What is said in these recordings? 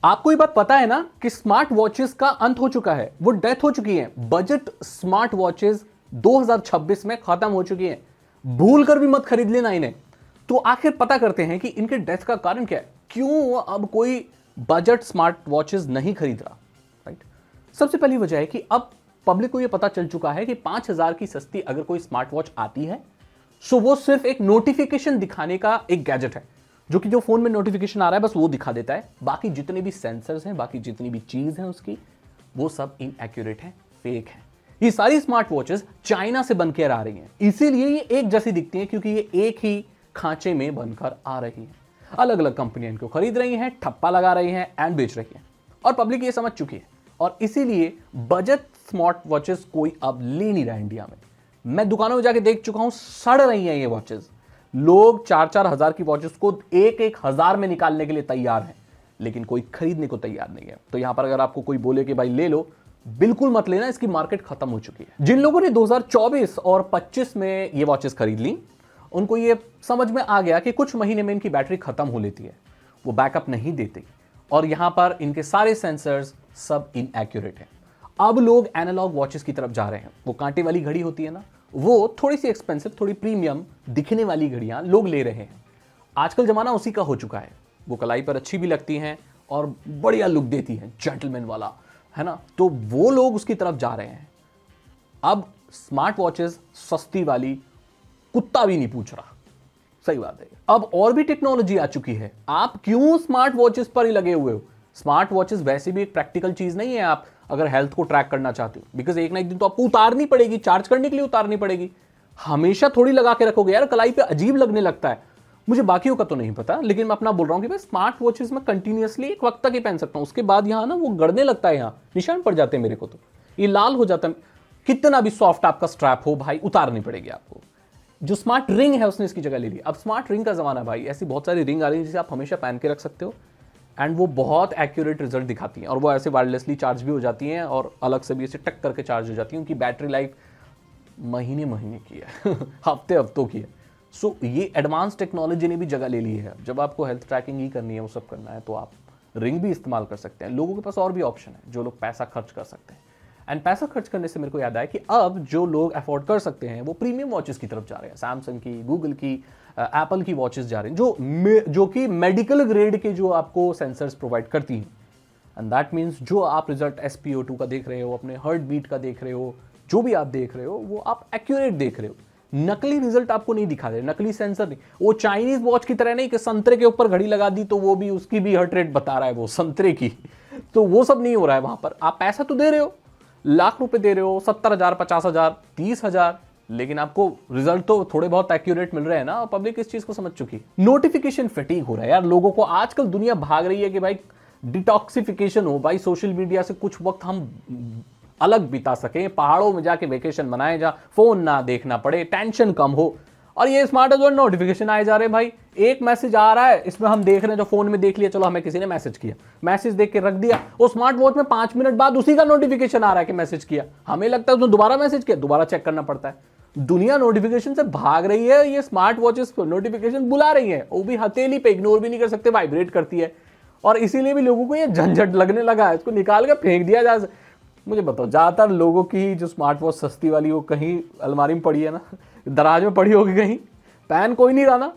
आपको ये बात पता है ना कि स्मार्ट वॉचेस का अंत हो चुका है, वो डेथ हो चुकी है। बजट स्मार्ट वॉचेस 2026 में खत्म हो चुकी हैं। भूल कर भी मत खरीद लेना इन्हें। तो आखिर पता करते हैं कि इनके डेथ का कारण क्या है, क्यों अब कोई बजट स्मार्ट वॉचेस नहीं खरीद रहा। राइट, सबसे पहली वजह है कि अब पब्लिक को यह पता चल चुका है कि 5,000 की सस्ती अगर कोई स्मार्ट वॉच आती है सो वो सिर्फ एक नोटिफिकेशन दिखाने का एक गैजेट है, जो कि जो फोन में नोटिफिकेशन आ रहा है बस वो दिखा देता है। बाकी जितने भी सेंसर्स हैं, बाकी जितनी भी चीज है उसकी, वो सब इनएक्यूरेट है, फेक है। ये सारी स्मार्ट वॉचेस चाइना से बनकर आ रही हैं, इसीलिए ये एक जैसी दिखती हैं, क्योंकि ये एक ही खांचे में बनकर आ रही हैं। अलग अलग कंपनियां इनको खरीद रही हैं, ठप्पा लगा रही हैं एंड बेच रही हैं, और पब्लिक ये समझ चुकी है। और इसीलिए बजट स्मार्ट वॉचेस कोई अब ले नहीं रहा इंडिया में। मैं दुकानों में जाके देख चुका हूं, सड़ रही हैं ये वॉचेस। लोग 4-4 हजार की वॉचेस को 1-1 हजार में निकालने के लिए तैयार हैं, लेकिन कोई खरीदने को तैयार नहीं है। तो यहां पर अगर आपको कोई बोले कि भाई ले लो, बिल्कुल मत लेना, इसकी मार्केट खत्म हो चुकी है। जिन लोगों ने 2024 और 25 में ये वॉचेस खरीद ली, उनको ये समझ में आ गया कि कुछ महीने में इनकी बैटरी खत्म हो लेती है, वो बैकअप नहीं देती, और यहां पर इनके सारे सेंसर्स सब इनएक्यूरेट है। अब लोग एनालॉग वॉचेस की तरफ जा रहे हैं। वो कांटे वाली घड़ी होती है ना, वो थोड़ी सी एक्सपेंसिव, थोड़ी प्रीमियम दिखने वाली घड़ियां लोग ले रहे हैं। आजकल जमाना उसी का हो चुका है। वो कलाई पर अच्छी भी लगती हैं और बढ़िया लुक देती हैं, जेंटलमैन वाला, है ना। तो वो लोग उसकी तरफ जा रहे हैं। अब स्मार्ट वॉचेस सस्ती वाली कुत्ता भी नहीं पूछ रहा। सही बात है। अब और भी टेक्नोलॉजी आ चुकी है, आप क्यों स्मार्ट वॉचेस पर ही लगे हुए हो। स्मार्ट वॉचेस वैसे भी एक प्रैक्टिकल चीज नहीं है, आप अगर हेल्थ को ट्रैक करना चाहते हो, बिकॉज एक ना एक दिन तो आपको उतारनी पड़ेगी, चार्ज करने के लिए उतारनी पड़ेगी। हमेशा थोड़ी लगा के रखोगे यार, कलाई पे अजीब लगने लगता है। मुझे बाकियों का तो नहीं पता, लेकिन मैं अपना बोल रहा हूं कि भाई स्मार्ट वॉचेस में कंटिन्यूअसली एक वक्त तक ही पहन सकता हूं, उसके बाद यहां ना वो गड़ने लगता है, यहां निशान पड़ जाते हैं मेरे को, तो ये लाल हो जाता है। कितना भी सॉफ्ट आपका स्ट्रैप हो भाई, उतारनी पड़ेगी आपको। जो स्मार्ट रिंग है उसने इसकी जगह ले ली। अब स्मार्ट रिंग का जमाना भाई, ऐसी बहुत सारी रिंग आ रही है जिसे आप हमेशा पहन के रख सकते हो, एंड वो बहुत एक्यूरेट रिजल्ट दिखाती हैं, और वो ऐसे वायरलेसली चार्ज भी हो जाती हैं और अलग से भी ऐसे टक करके चार्ज हो जाती हैं। उनकी बैटरी लाइफ महीने महीने की है हफ्ते हफ्तों की है। सो ये एडवांस टेक्नोलॉजी ने भी जगह ले ली है। जब आपको हेल्थ ट्रैकिंग ही करनी है, वो सब करना है, तो आप रिंग भी इस्तेमाल कर सकते हैं। लोगों के पास और भी ऑप्शन है, जो लोग पैसा खर्च कर सकते हैं। एंड पैसा खर्च करने से मेरे को याद आया कि अब जो लोग अफोर्ड कर सकते हैं वो प्रीमियम वॉचेस की तरफ जा रहे हैं। सैमसंग की, गूगल की, एप्पल की वॉचेस जा रहे हैं, जो कि मेडिकल ग्रेड के जो आपको सेंसर्स प्रोवाइड करती हैं। एंड दैट मीन्स जो आप रिजल्ट SpO2 का देख रहे हो, अपने हार्ट बीट का देख रहे हो, जो भी आप देख रहे हो, वो आप एक्यूरेट देख रहे हो। नकली रिजल्ट आपको नहीं दिखा रहे, नकली सेंसर नहीं। वो चाइनीज वॉच की तरह नहीं कि संतरे के ऊपर घड़ी लगा दी तो वो भी उसकी भी हार्ट रेट बता रहा है वो संतरे की। तो वो सब नहीं हो रहा है वहां पर। आप पैसा तो दे रहे हो, लाख रुपए दे रहे हो, 70,000, 50,000, 30,000, लेकिन आपको रिजल्ट तो थोड़े बहुत एक्यूरेट मिल रहे हैं ना। और पब्लिक इस चीज को समझ चुकी है। नोटिफिकेशन फटीग हो रहा है यार लोगों को। आजकल दुनिया भाग रही है कि भाई डिटॉक्सिफिकेशन हो, भाई सोशल मीडिया से कुछ वक्त हम अलग बिता सके, पहाड़ों में जाके वेकेशन मनाएं जहां फोन ना देखना पड़े, टेंशन कम हो। और ये स्मार्ट वॉच नोटिफिकेशन आए जा रहे हैं भाई। एक मैसेज आ रहा है, इसमें हम देख रहे हैं, जो फोन में देख लिया, चलो हमें किसी ने मैसेज किया, मैसेज देख के रख दिया। वो स्मार्ट वॉच में 5 मिनट बाद उसी का नोटिफिकेशन आ रहा है कि मैसेज किया। हमें लगता है उसने दोबारा मैसेज किया, दोबारा चेक करना पड़ता है। दुनिया नोटिफिकेशन से भाग रही है, ये स्मार्ट वॉचेस को नोटिफिकेशन बुला रही है, वो भी हथेली पे, इग्नोर भी नहीं कर सकते, वाइब्रेट करती है। और इसीलिए भी लोगों को ये झंझट लगने लगा है, इसको निकाल के फेंक दिया जा। मुझे बताओ, ज्यादातर लोगों की जो स्मार्ट वॉच सस्ती वाली वो कहीं अलमारी में पड़ी है ना, दराज में पड़ी होगी कहीं, पैन कोई नहीं रहा ना।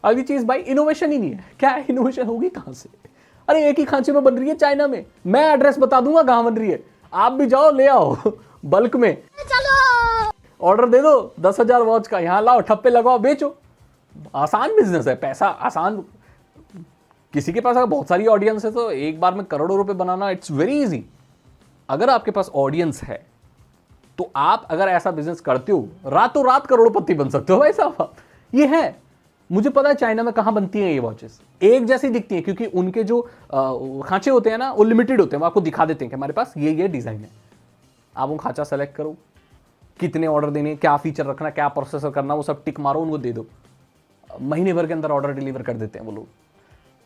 अगली चीज भाई, इनोवेशन ही नहीं है। क्या है इनोवेशन, होगी कहां से। अरे एक ही खांचे में बन रही है चाइना में, मैं एड्रेस बता दूंगा कहां बन रही है, आप भी जाओ ले आओ बल्क में, चलो ऑर्डर दे दो 10,000 वॉच का, यहां लाओ, ठप्पे लगाओ, बेचो। आसान बिजनेस है, पैसा आसान। किसी के पास अगर बहुत सारी ऑडियंस है तो एक बार में करोड़ों रुपए बनाना इट्स वेरी इजी। अगर आपके पास ऑडियंस है तो आप अगर ऐसा बिजनेस करते हो, रातों रात करोड़पति बन सकते हो भाई साहब। ये है, मुझे पता है चाइना में कहां बनती हैं ये वॉचेस। एक जैसी दिखती हैं, क्योंकि उनके जो खांचे होते हैं ना, वो लिमिटेड होते हैं। वो आपको दिखा देते हैं कि हमारे पास ये डिजाइन है। आप वो खांचा सेलेक्ट करो, कितने ऑर्डर देने, क्या फीचर रखना, क्या प्रोसेसर करना, वो सब टिक मारो, उनको दे दो, महीने भर के अंदर ऑर्डर डिलीवर कर देते हैं वो लोग।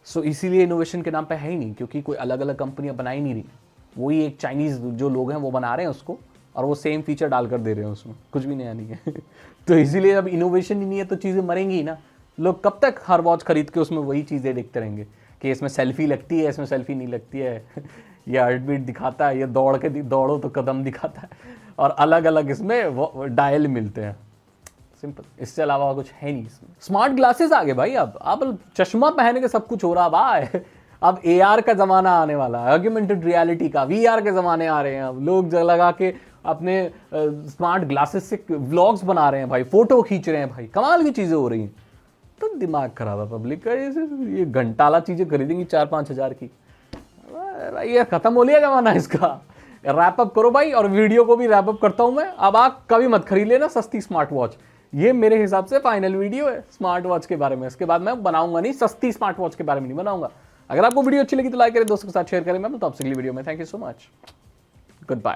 सो इसीलिए इनोवेशन के नाम पे है ही नहीं, क्योंकि कोई अलग अलग कंपनियां बना ही नहीं रही। वही एक चाइनीज जो लोग हैं वो बना रहे हैं उसको, और वो सेम फीचर डालकर दे रहे हैं उसमें, कुछ भी नया नहीं है तो इसीलिए अब इनोवेशन ही नहीं है तो चीज़ें मरेंगी ही ना। लोग कब तक हर वॉच खरीद के उसमें वही चीज़ें देखते रहेंगे कि इसमें सेल्फी लगती है, इसमें सेल्फी नहीं लगती है, ये हार्ट बीट दिखाता है, ये दौड़ो तो कदम दिखाता है, और अलग अलग इसमें वो डायल मिलते हैं। सिंपल, इससे अलावा कुछ है नहीं इसमें। स्मार्ट ग्लासेस आ गए भाई, अब चश्मा पहन के सब कुछ हो रहा भाई। अब AR का जमाना आने वाला है, ऑगमेंटेड रियलिटी का, VR के जमाने आ रहे हैं। अब लोग लगा के अपने स्मार्ट ग्लासेस से व्लॉग्स बना रहे हैं भाई, फोटो खींच रहे हैं भाई, कमाल की चीजें हो रही हैं। तो दिमाग खराब है पब्लिक का, ये घंटाला चीजें खरीदेंगी 4-5 हज़ार की भाई। ये खत्म हो लिया जमाना इसका। रैप अप करो भाई, और वीडियो को भी रैप अप करता हूं मैं। अब आप कभी मत खरीद लेना सस्ती स्मार्ट वॉच। ये मेरे हिसाब से फाइनल वीडियो है स्मार्ट वॉच के बारे में। इसके बाद मैं बनाऊंगा नहीं, सस्ती स्मार्ट वॉच के बारे में नहीं बनाऊंगा। अगर आपको वीडियो अच्छी लगी तो लाइक करें, दोस्तों के साथ शेयर करें। मैं तो आपसे अगली वीडियो में। Thank you so much, good bye.